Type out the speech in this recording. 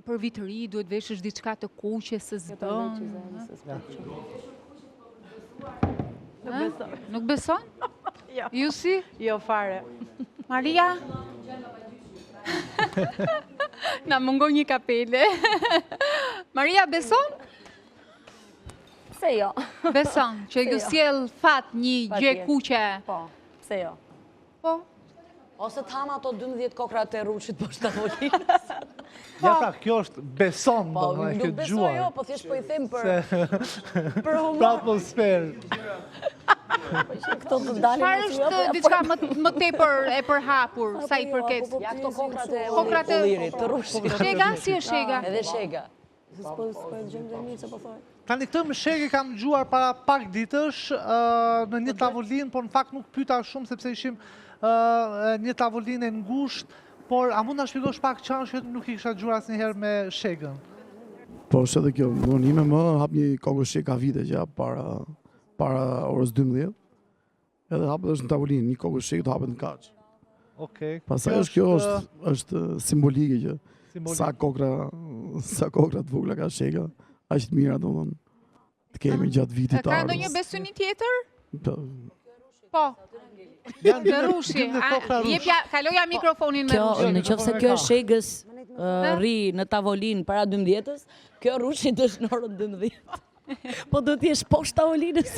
për vitëri duhet veshësh diçka të kuqe se s'bën. Nuk beson? Jo. Ju si? Jo fare. Maria? Na mungon një kapele. Maria, beson? Pse jo? Beson, që ju sjell fat një gjë kuqe. Po, pse jo? Po. Ose të hama ato 12 kokrat e Rushit poshtë tavolinës. Ja pra, kjo është beson, Po, do nuk besoj jo, po thjesht po i them për humor. Për atmosferë. Këto të dalin Çfarë është diçka më tepër e përhapur sa i përket? Ja këto Kokrat kokrat e e ullirit të Rushit. Shega, si është shega? Edhe shega. S'po e dëgjojmë dhe mirë që po thoj. Tani këtë më shege kam gjuar para pak ditësh në një tavolinë, por në fakt nuk pyeta shumë sepse ishim një tavolinë e ngushtë, por a mund ta shpjegosh pak çfarë që nuk i kisha gjuar asnjëherë me shegën? Po, është edhe kjo, ime më hap një kokoshek ka vite që para orës 12, edhe hapet është në tavolinë, një kokoshek të hapet në kaç. Okej. Pastaj është kjo është simbolike që sa kokra të vogla ka shega, aq të mira domethënë të kemi gjatë vitit të Ka ardhur. ndonjë besuni tjetër? Po, Në Rushi. Kaloja mikrofonin me Rushi. Në qoftë se kjo është shegës rri në tavolinë para 12-s, kjo Rushit është në orën 12. Po do t'jesh poshtë tavolinës.